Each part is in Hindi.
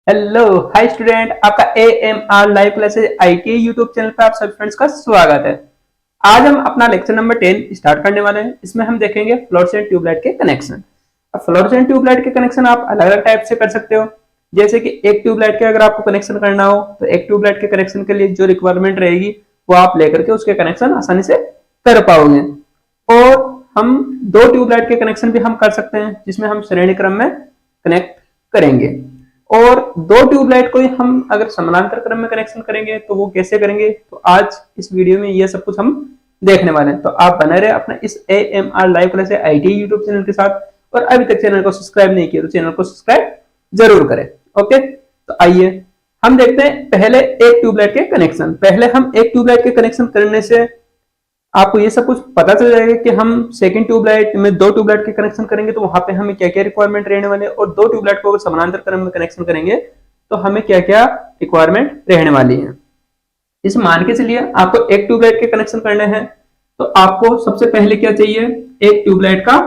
हेलो हाय स्टूडेंट, आपका AMR live classes IT YouTube channel पर आप सभी फ्रेंड्स का स्वागत है। आज हम अपना लेक्चर नंबर 10 स्टार्ट करने वाले हैं। इसमें हम देखेंगे फ्लोरेसेंट ट्यूबलाइट के कनेक्शन। अब फ्लोरेसेंट ट्यूबलाइट के कनेक्शन आप अलग अलग टाइप से कर सकते हो। जैसे कि एक ट्यूबलाइट के अगर आपको कनेक्शन करना हो तो एक ट्यूबलाइट के कनेक्शन के लिए जो रिक्वायरमेंट रहेगी वो आप लेकर के उसके कनेक्शन आसानी से कर पाओगे। और हम दो ट्यूबलाइट के कनेक्शन भी हम कर सकते हैं जिसमें हम श्रेणी क्रम में कनेक्ट करेंगे। और दो ट्यूबलाइट को हम अगर समानांतर क्रम में कनेक्शन करेंगे तो वो कैसे करेंगे, तो आज इस वीडियो में ये सब कुछ हम देखने वाले हैं। तो आप बने रहे अपना इस AMR live class IT YouTube channel के साथ। और अभी तक चैनल को सब्सक्राइब नहीं किया तो चैनल को सब्सक्राइब जरूर करें। ओके, तो आइए हम देखते हैं पहले एक ट्यूबलाइट के कनेक्शन। पहले हम एक ट्यूबलाइट के कनेक्शन करने से आपको ये सब कुछ पता चल जाएगा कि हम सेकंड ट्यूबलाइट में दो ट्यूबलाइट के कनेक्शन करेंगे तो वहां पे हमें क्या क्या रिक्वायरमेंट रहने वाले, और दो ट्यूबलाइट को अगर समानांतर क्रम में कनेक्शन करेंगे तो हमें क्या क्या रिक्वायरमेंट रहने वाली है। इस मान के चलिए आपको एक ट्यूबलाइट के कनेक्शन करने हैं तो आपको सबसे पहले क्या चाहिए, एक ट्यूबलाइट का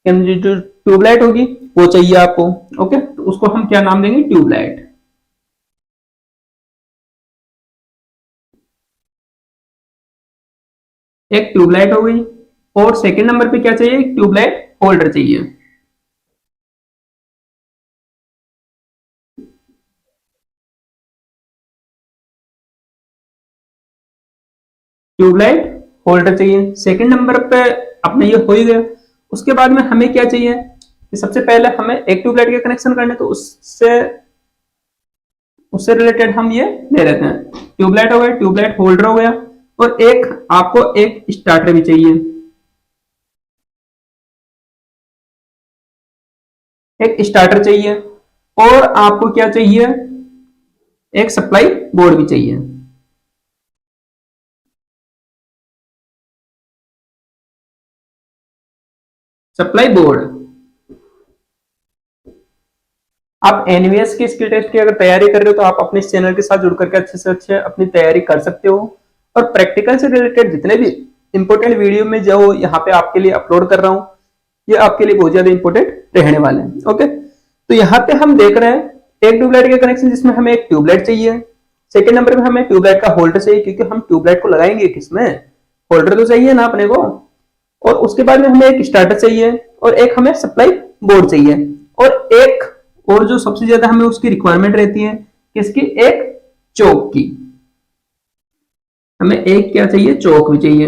जो ट्यूबलाइट होगी वो चाहिए आपको। ओके, तो उसको हम क्या नाम देंगे, ट्यूबलाइट। एक ट्यूबलाइट हो गई। और सेकंड नंबर पे क्या चाहिए, ट्यूबलाइट होल्डर चाहिए। ट्यूबलाइट होल्डर चाहिए सेकंड नंबर पे। अपने ये हो ही गया। उसके बाद में हमें क्या चाहिए कि सबसे पहले हमें एक ट्यूबलाइट के कनेक्शन करने, तो उससे उससे रिलेटेड हम ये ले लेते हैं। ट्यूबलाइट हो गया, ट्यूबलाइट होल्डर हो गया, और एक आपको एक स्टार्टर भी चाहिए। एक स्टार्टर चाहिए और आपको क्या चाहिए, एक सप्लाई बोर्ड भी चाहिए। Supply board. आप एनवीएस की स्किल टेस्ट की अगर तैयारी कर रहे हो तो आप अपने इस चैनल के साथ जुड़ करके अच्छे से अच्छे अपनी तैयारी कर सकते हो। और प्रैक्टिकल से रिलेटेड जितने भी इंपॉर्टेंट वीडियो में जो यहाँ पे आपके लिए अपलोड कर रहा हूँ ये आपके लिए बहुत ज्यादा इंपॉर्टेंट रहने वाले हैं। ओके, तो यहाँ पे हम देख रहे हैं एक ट्यूबलाइट के कनेक्शन जिसमें हमें एक ट्यूबलाइट चाहिए। सेकंड नंबर पे हमें ट्यूबलाइट का होल्डर चाहिए, क्योंकि हम ट्यूबलाइट को लगाएंगे किसमें, होल्डर तो चाहिए ना अपने को। और उसके बाद में हमें एक स्टार्टर चाहिए और एक हमें सप्लाई बोर्ड चाहिए। और एक और जो सबसे ज्यादा हमें उसकी रिक्वायरमेंट रहती है किसकी, एक चौक की। हमें एक क्या चाहिए, चौक भी चाहिए।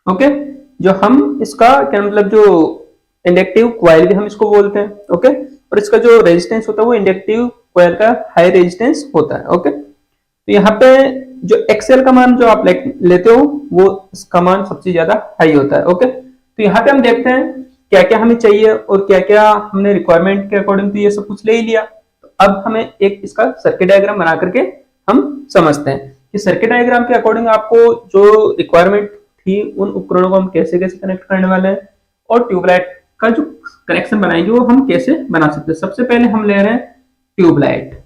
ओके, जो हम इसका क्या मतलब, जो इंडक्टिव क्वाइल भी हम इसको बोलते हैं। ओके, और इसका जो रेजिस्टेंस होता है वो इंडक्टिव क्वाइल का हाई रेजिस्टेंस होता है। ओके, तो यहाँ पे जो एक्सएल का मान जो आप लेते हो वो इसका मान सबसे ज्यादा हाई होता है। ओके, तो यहाँ पे हम देखते हैं क्या क्या हमें चाहिए और क्या क्या हमने रिक्वायरमेंट के अकॉर्डिंग तो ये सब कुछ ले ही लिया। तो अब हमें एक इसका सर्किट डायग्राम बना करके हम समझते हैं कि सर्किट डायग्राम के अकॉर्डिंग आपको जो रिक्वायरमेंट थी उन उपकरणों को हम कैसे कैसे कनेक्ट करने वाले हैं, और ट्यूबलाइट का जो कनेक्शन बनाएंगे वो हम कैसे बना सकते हैं। सबसे पहले हम ले रहे हैं ट्यूबलाइट।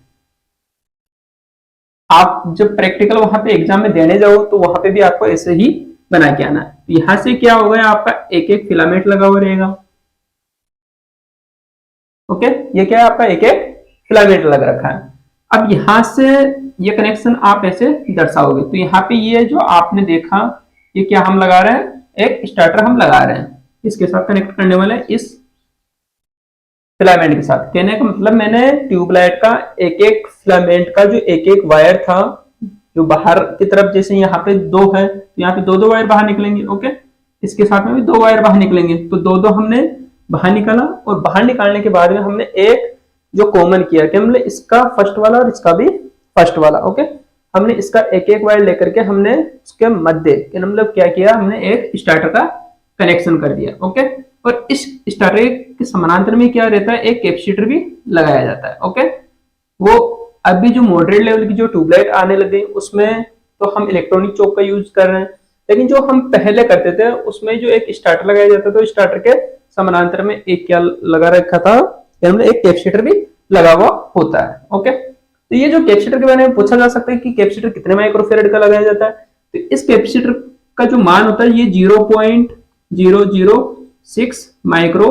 आप जब प्रैक्टिकल वहां पे एग्जाम में देने जाओ तो वहां पे भी आपको ऐसे ही बना के आना है। तो यहां से क्या होगा, आपका एक एक फिलामेंट लगा हुआ रहेगा। ओके, ये क्या है, आपका एक एक फिलामेंट लग रखा है। अब यहां से ये कनेक्शन आप ऐसे दर्शाओगे, तो यहाँ पे ये जो आपने देखा ये क्या हम लगा रहे हैं, एक स्टार्टर हम लगा रहे हैं इसके साथ कनेक्ट करने वाले इस फिलामेंट के साथ। कहने का मतलब मैंने ट्यूबलाइट का एक एक फिलामेंट का जो एक एक वायर था जो बाहर की तरफ, जैसे यहाँ पे दो है तो यहाँ पे दो दो वायर बाहर निकलेंगे। ओके, इसके साथ में भी दो वायर बाहर निकलेंगे, तो दो दो हमने बाहर निकाला। और बाहर निकालने के बाद में हमने एक जो कॉमन किया कि हमने इसका फर्स्ट वाला और इसका भी फर्स्ट वाला। ओके, हमने इसका एक एक वायर लेकर के हमने उसके मध्य मतलब क्या किया, हमने एक स्टार्टर का कनेक्शन कर दिया। ओके, और इस स्टार्टर के समानांतर में क्या रहता है, एक कैपेसिटर भी लगाया जाता है। ओके, वो अभी जो मॉडरेट लेवल की जो ट्यूबलाइट आने लग गई उसमें तो हम इलेक्ट्रॉनिक चौक का यूज कर रहे हैं, लेकिन जो हम पहले करते थे उसमें जो एक स्टार्टर लगाया जाता था, तो स्टार्टर के समानांतर में एक क्या लगा रखा था, एक कैपेसिटर भी लगा हुआ होता है। ओके, तो ये जो कैपेसिटर के बारे में पूछा जा सकता है कि कैपेसिटर कितने माइक्रोफेरेड का लगाया जाता है, तो इस कैपेसिटर का जो मान होता है ये 006 माइक्रो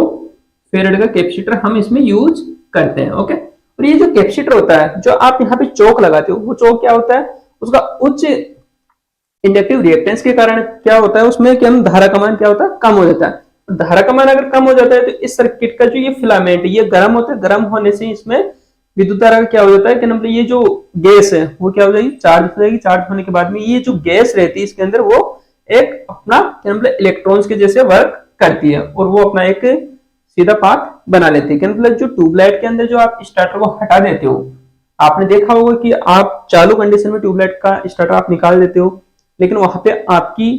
फेरेड का कैपेसिटर हम इसमें यूज करते हैं। ओके, और ये जो कैपेसिटर होता है, जो आप यहाँ पे चौक लगाते हो, वो चौक क्या होता है, उसका उच्च इंडक्टिव रिएक्टेंस के कारण क्या होता है उसमें कि हम धारा का मान क्या होता है, कम हो जाता है। धारा का मान अगर कम हो जाता है तो इस सर्किट का जो ये फिलामेंट ये गर्म होता है, गर्म होने से इसमें विद्युत धारा का क्या हो जाता है कि मतलब ये जो गैस है वो क्या हो जाएगी, चार्ज हो जाएगी। चार्ज होने के बाद में ये जो गैस रहती है इसके अंदर वो एक अपना मतलब इलेक्ट्रॉन्स के जैसे वर्क करती है और वो अपना एक सीधा पाथ बना लेती है। मतलब जो ट्यूबलाइट के अंदर जो आप स्टार्टर को हटा देते हो, आपने देखा होगा कि आप चालू कंडीशन में ट्यूबलाइट का स्टार्टर आप निकाल देते हो, लेकिन वहां पे आपकी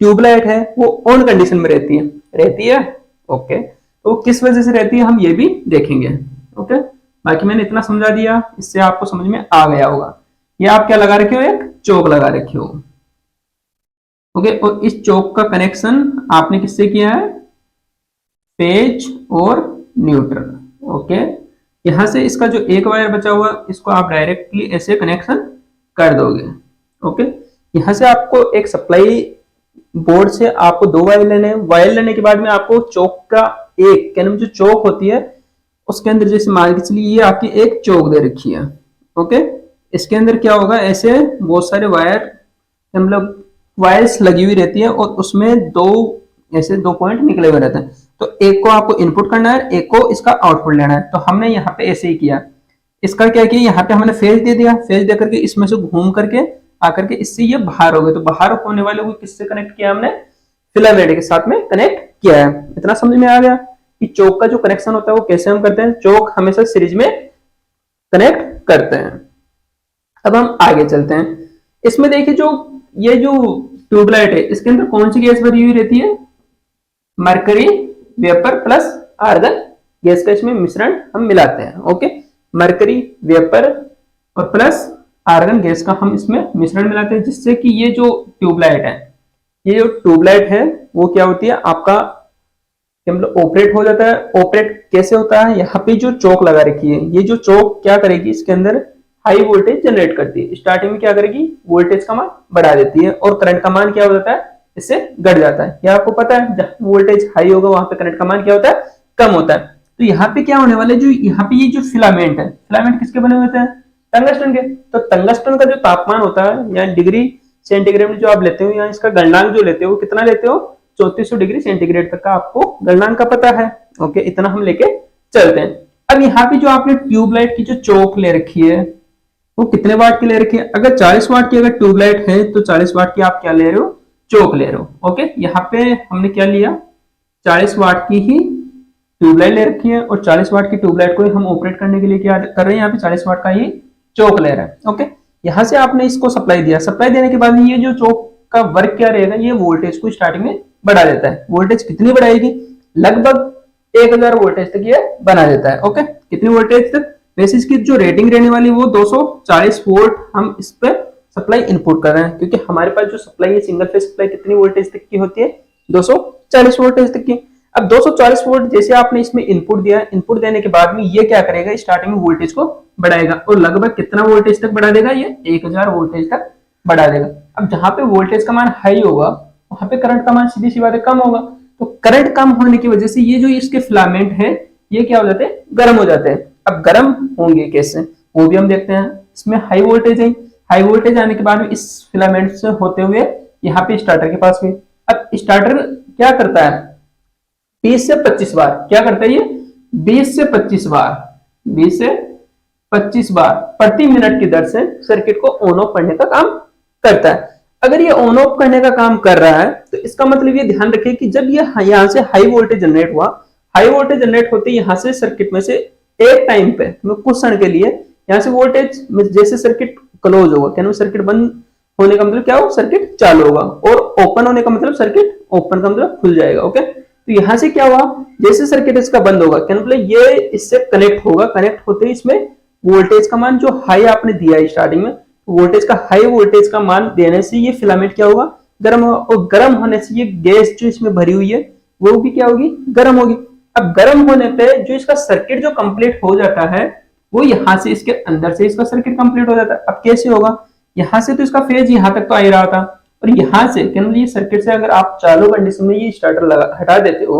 ट्यूबलाइट है वो ऑन कंडीशन में रहती है। ओके, तो किस वजह से रहती है हम ये भी देखेंगे। ओके, बाकी मैंने इतना समझा दिया, इससे आपको समझ में आ गया होगा। ये आप क्या लगा रखे हो, एक चौक लगा रखे हो। ओके, और इस चौक का कनेक्शन आपने किससे किया है, फेज और न्यूट्रल। ओके, यहां से इसका जो एक वायर बचा हुआ इसको आप डायरेक्टली ऐसे कनेक्शन कर दोगे। ओके, यहां से आपको एक सप्लाई बोर्ड से आपको दो वायर लेने हैं। वायर लेने के बाद में आपको चौक का एक कैन जो चौक होती है उसके अंदर, जैसे मान के चलिए ये आपकी एक चौक दे रखी है। ओके, इसके अंदर क्या होगा, ऐसे बहुत सारे वायर मतलब वायर्स लगी हुई रहती है और उसमें दो ऐसे दो पॉइंट निकले हुए रहते हैं। तो एक को आपको इनपुट करना है, एक को इसका आउटपुट लेना है। तो हमने यहाँ पे ऐसे ही किया, इसका क्या किया, यहाँ पे हमने फेज दे दिया, फेज दे करके इसमें से घूम करके आकर के इससे ये बाहर हो गए। तो बाहर होने वाले को किससे कनेक्ट किया हमने, फिलामेंट के साथ में कनेक्ट किया है। इतना समझ में आ गया कि चौक का जो कनेक्शन होता है वो कैसे हम करते हैं। चौक हमेशा सीरीज में कनेक्ट करते हैं। अब हम आगे चलते हैं। इसमें देखिए जो ये जो ट्यूबलाइट है इसके अंदर कौन सी गैस भरी हुई रहती है, mercury vapour plus argon gas का इसमें मिश्रण हम मिलाते हैं। ओके, मरकरी वेपर और प्लस आर्गन गैस का हम इसमें मिश्रण मिलाते हैं, जिससे कि ये जो ट्यूबलाइट है, ये जो ट्यूबलाइट है वो क्या होती है आपका मतलब ऑपरेट हो जाता है। ऑपरेट कैसे होता है, यहाँ पे जो चौक लगा रखी है, ये जो चौक क्या करेगी, इसके अंदर हाई वोल्टेज जनरेट करती है। स्टार्टिंग में क्या करेगी, वोल्टेज का मान बढ़ा देती है और करंट का मान क्या हो जाता है, इससे घट जाता है। क्या आपको पता है, जहां वोल्टेज हाई होगा वहां पे करंट का मान क्या होता है, कम होता है। तो यहाँ पे क्या होने वाला है, जो यहाँ पे ये जो फिलामेंट है, फिलामेंट किसके बने होते हैं, टंगस्टन के। तो टंगस्टन का जो तापमान होता है या डिग्री सेंटीग्रेड में जो आप लेते हो, या इसका गलनांक जो लेते हो कितना लेते हो, 3400 डिग्री सेंटीग्रेड तक का आपको गलनांक का पता है। ओके, इतना हम लेके चलते हैं। अब यहाँ पे जो आपने ट्यूबलाइट की जो चौक ले रखी है वो कितने वाट की ले रखी है, अगर 40 वाट की अगर ट्यूबलाइट है तो 40 वाट की आप क्या ले रहे हो, चौक ले रहे हो। ओके, यहाँ पे हमने क्या लिया, 40 वाट की ही ट्यूबलाइट ले रखी है और 40 वाट की ट्यूबलाइट को हम ऑपरेट करने के लिए क्या कर रहे हैं, यहाँ पे 40 वाट का ही चौक ले रहा है। ओके, यहाँ से आपने इसको सप्लाई दिया, सप्लाई देने के बाद ये जो चौक का वर्क क्या रहेगा, ये वोल्टेज को स्टार्टिंग में बढ़ा देता है। वोल्टेज कितनी बढ़ाएगी, लगभग 1000 वोल्टेज तक ये बना देता है। ओके, कितनी वोल्टेज तक, वैसे इसकी जो रेटिंग रहने वाली वो 240 वोल्ट हम इस पे सप्लाई इनपुट कर रहे हैं, क्योंकि हमारे पास जो सप्लाई है सिंगल फेज सप्लाई कितनी वोल्टेज तक की होती है, 240 वोल्टेज तक की। अब 240 वोल्ट जैसे आपने इसमें इनपुट दिया, इनपुट देने के बाद में ये क्या करेगा, स्टार्टिंग में वोल्टेज को बढ़ाएगा और लगभग कितना वोल्टेज तक बढ़ा देगा, ये 1000 वोल्टेज तक बढ़ा देगा। अब जहां पे वोल्टेज का मान हाई होगा वहां पे करंट का मान सीधी सी बात है कम होगा। तो करंट कम होने की वजह से ये जो इसके फिलामेंट है ये क्या हो जाते हैं, गर्म हो जाते हैं। अब गर्म होंगे कैसे, वो भी हम देखते हैं। इसमें हाई वोल्टेज है, हाई वोल्टेज आने के बाद में इस फिलामेंट से होते हुए यहाँ पे स्टार्टर के पास में, अब स्टार्टर क्या करता है, 20 से 25 बार क्या करता है, ये 20 से 25 बार 20 से 25 बार प्रति मिनट की दर से सर्किट को ऑन ऑफ करने का काम करता है। अगर ये ऑन ऑफ करने का काम कर रहा है तो इसका मतलब ये ध्यान रखिए कि जब ये यहाँ से हाई वोल्टेज जनरेट हुआ, हाई वोल्टेज जनरेट होते यहाँ से सर्किट में से एक टाइम पे कुछ क्षण के लिए यहाँ से वोल्टेज जैसे सर्किट क्लोज होगा, क्या सर्किट बंद होने का मतलब क्या हो, सर्किट चालू होगा, और ओपन होने का मतलब सर्किट ओपन का मतलब खुल जाएगा। ओके, तो यहाँ से क्या हुआ, जैसे सर्किट इसका बंद होगा क्या मतलब ये इससे कनेक्ट होगा, कनेक्ट होते ही इसमें वोल्टेज का मान जो हाई आपने दिया है स्टार्टिंग में, वोल्टेज का हाई वोल्टेज का मान देने से ये फिलामेंट क्या होगा, गर्म होगा, और गर्म होने से ये गैस जो इसमें भरी हुई है वो भी क्या होगी, गर्म होगी। अब गर्म होने पे जो इसका सर्किट जो कंप्लीट हो जाता है वो यहाँ से इसके अंदर से इसका सर्किट कंप्लीट हो जाता है। अब कैसे होगा, यहाँ से तो इसका फेज यहाँ तक तो आ ही रहा था, और यहाँ से क्या मतलब ये सर्किट से अगर आप चालू कंडीशन में ये स्टार्टर लगा हटा देते हो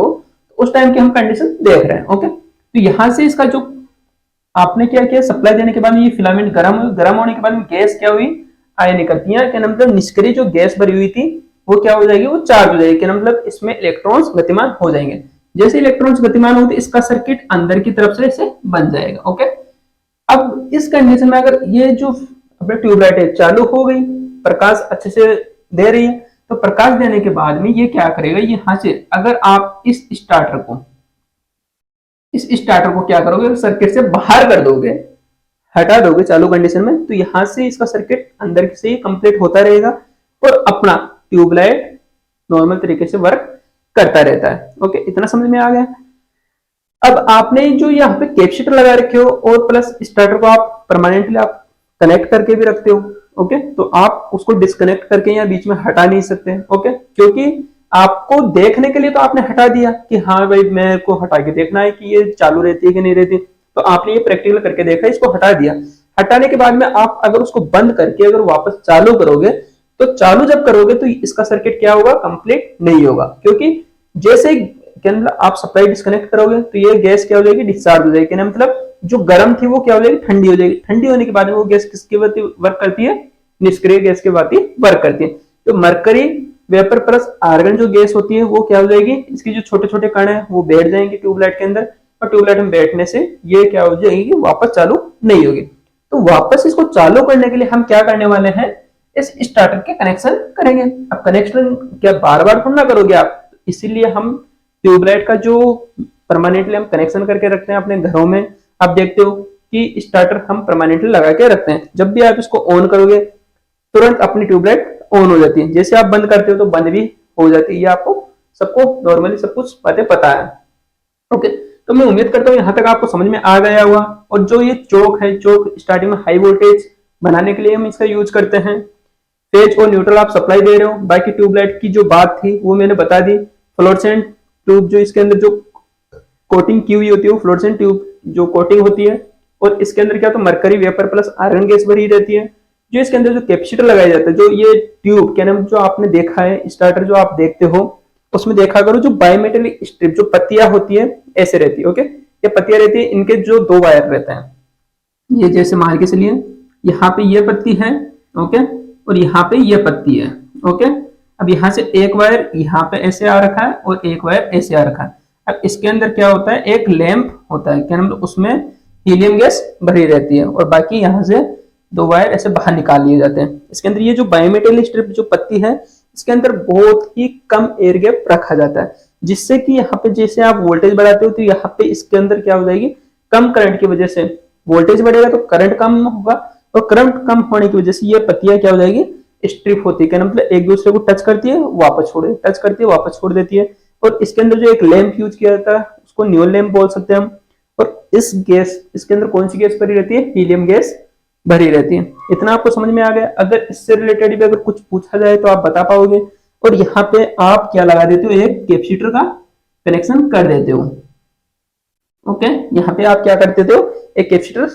तो उस टाइम की हम कंडीशन देख रहे हैं। ओके, तो यहाँ से इसका जो आपने क्या किया, सप्लाई देने के बाद में ये फिलामेंट गर्म होने के बाद में गैस क्या हुई, आयनिकतियां, क्या मतलब निष्क्रिय जो गैस भरी हुई थी वो क्या हो जाएगी, वो चार्ज हो जाएगी। क्या मतलब इसमें इलेक्ट्रॉन्स गतिमान हो जाएंगे। जैसे इलेक्ट्रॉन्स गतिमान होते इसका सर्किट अंदर की तरफ से ऐसे बन जाएगा। ओके, अब इस कंडीशन में अगर ये जो अपने ट्यूबलाइट है चालू हो गई, प्रकाश अच्छे से दे रही है, तो प्रकाश देने के बाद में ये क्या करेगा, यहाँ से अगर आप इस स्टार्टर को क्या करोगे, सर्किट से बाहर कर दोगे, हटा दोगे चालू कंडीशन में, तो यहां से इसका सर्किट अंदर से ही कंप्लीट होता रहेगा और अपना ट्यूबलाइट नॉर्मल तरीके से वर्क करता रहता है। ओके, इतना समझ में आ गया। अब आपने जो यहाँ पे कैपेसिटर लगा रखे हो और प्लस स्टार्टर को आप परमानेंटली आप कनेक्ट करके भी रखते हो। ओके, तो आप उसको डिस्कनेक्ट करके या बीच में हटा नहीं सकते। ओके, क्योंकि आपको देखने के लिए तो आपने हटा दिया कि हाँ भाई मेरे को हटा के देखना है कि ये चालू रहती है कि नहीं रहती, तो आपने ये प्रैक्टिकल करके देखा, इसको हटा दिया। हटाने के बाद में आप अगर उसको बंद करके अगर वापस चालू करोगे, तो चालू जब करोगे तो इसका सर्किट क्या होगा, कंप्लीट नहीं होगा। क्योंकि जैसे मतलब आप सप्लाई डिस्कनेक्ट करोगे तो ये गैस क्या हो जाएगी, डिस्चार्ज हो जाएगी। मतलब जो गर्म थी वो क्या हो जाएगी, ठंडी हो जाएगी। ठंडी होने के बाद वो गैस किसके भांति वर्क करती है, निष्क्रिय गैस के भांति वर्क करती है। तो मरकरी वेपर प्लस आर्गन जो गैस होती है वो क्या हो जाएगी, इसकी जो छोटे छोटे कण है वो बैठ जाएंगे ट्यूबलाइट के अंदर, और ट्यूबलाइट में बैठने से ये क्या हो जाएगी, वापस चालू नहीं होगी। तो वापस इसको चालू करने के लिए हम क्या करने वाले हैं, इस स्टार्टर के कनेक्शन करेंगे। अब कनेक्शन क्या बार बार थोड़ा करोगे आप, इसीलिए हम ट्यूबलाइट का जो परमानेंटली हम कनेक्शन करके रखते हैं अपने घरों में, आप देखते हो कि स्टार्टर हम परमानेंटली लगा के रखते हैं। जब भी आप इसको ऑन करोगे तुरंत अपनी ट्यूबलाइट ऑन हो जाती है, जैसे आप बंद करते हो तो बंद भी हो जाती है। ये आपको सबको नॉर्मली सब कुछ बातें पता है। ओके, तो मैं उम्मीद करता हूँ यहाँ तक आपको समझ में आ गया होगा। और जो ये चोक है, चोक स्टार्टिंग में हाई वोल्टेज बनाने के लिए हम इसका यूज करते हैं। फेज और न्यूट्रल आप सप्लाई दे रहे हो। बाकी ट्यूबलाइट की जो बात थी वो मैंने बता दी। फ्लोरेसेंट ट्यूब जो इसके अंदर जो कोटिंग की हुई होती है वो फ्लोरेसेंट ट्यूब जो कोटिंग होती है, और इसके अंदर क्या तो mercury vapour plus iron gas भरी रहती है। जो इसके अंदर जो कैपेसिटर लगाया जाता है, जो ये ट्यूब क्या नाम जो आपने देखा है स्टार्टर जो आप देखते हो उसमें देखा करो, जो बायोमेटेलिक स्ट्रिप जो पत्तियां होती है ऐसे रहती है। ओके, ये पत्तियां रहती है, इनके जो दो वायर रहते हैं, ये जैसे मान के चलिए यहाँ पे ये पत्ती है। ओके, और यहाँ पे ये पत्ती है। ओके, अब यहाँ से एक वायर यहाँ पे ऐसे आ रखा है और एक वायर ऐसे आ रखा है। अब इसके अंदर क्या होता है, एक लैंप होता है, क्या नाम उसमें हीलियम गैस भरी रहती है, और बाकी यहाँ से दो वायर ऐसे बाहर निकाल लिए जाते हैं। इसके अंदर ये जो बायोमेटेलिक स्ट्रिप जो पत्ती है इसके अंदर बहुत ही कम एयर गैप रखा जाता है, जिससे कि यहाँ पे जैसे आप वोल्टेज बढ़ाते हो तो यहाँ पे इसके अंदर क्या हो जाएगी, कम करंट की वजह से वोल्टेज बढ़ेगा तो करंट कम होगा, और करंट कम होने की वजह से ये पत्तियां क्या हो जाएगी, स्ट्रिप होती है। क्या मतलब एक दूसरे को टच करती है वापस छोड़ टच करती है वापस छोड़ देती है। और इसके अंदर जो एक लैंप यूज किया जाता है उसको न्यूल लैंप बोल सकते हैं हम। और इस गैस इसके अंदर कौन सी गैस भरी रहती है, हीलियम गैस भरी रहती है। इतना आपको समझ में आ गया। अगर इससे रिलेटेड भी अगर कुछ पूछा जाए तो आप बता पाओगे। और यहाँ पे आप क्या लगा देते हो, एक कैपेसिटर का कनेक्शन कर देते हो। ओके, यहाँ पे आप क्या कर देते हो, एक कैपेसिटर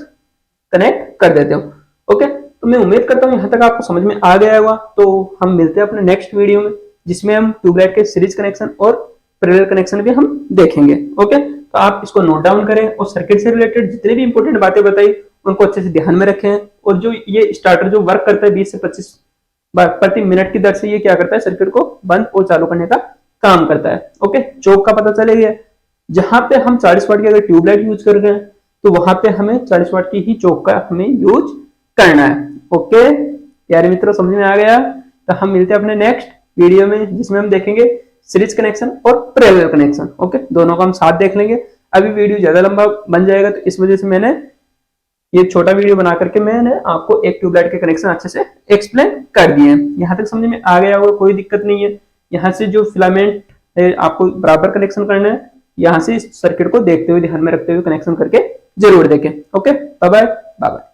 कनेक्ट कर देते हो। ओके, तो मैं उम्मीद करता हूँ यहाँ तक आपको समझ में आ गया होगा। तो हम मिलते हैं अपने नेक्स्ट वीडियो में, जिसमें हम ट्यूबलाइट के सीरीज कनेक्शन और पैरेलल कनेक्शन भी हम देखेंगे। ओके, तो आप इसको नोट डाउन करें और सर्किट से रिलेटेड जितने भी इंपॉर्टेंट बातें बताई उनको अच्छे से ध्यान में रखें। और जो ये स्टार्टर जो वर्क करता है 20 से 25 बार प्रति मिनट की दर से, ये क्या करता है, सर्किट को बंद और चालू करने का काम करता है। ओके, चौक का पता चले गया। जहां पे हम 40 वाट की अगर ट्यूबलाइट यूज कर रहे हैं तो वहां पे हमें 40 वाट की ही चौक का हमें यूज करना है। ओके यार मित्रों, समझ में आ गया। तो हम मिलते हैं अपने नेक्स्ट वीडियो में, जिसमें हम देखेंगे सीरीज कनेक्शन और पैरेलल कनेक्शन। ओके, दोनों का हम साथ देख लेंगे। अभी वीडियो ज्यादा लंबा बन जाएगा तो इस वजह से मैंने ये छोटा वीडियो बना करके मैंने आपको एक ट्यूबलाइट के कनेक्शन अच्छे से एक्सप्लेन कर दिए हैं। यहाँ तक समझ में आ गया होगा, कोई दिक्कत नहीं है। यहाँ से जो फिलामेंट है आपको बराबर कनेक्शन करना है, यहाँ से इस सर्किट को देखते हुए ध्यान में रखते हुए कनेक्शन करके जरूर देखें। Okay, bye bye bye bye.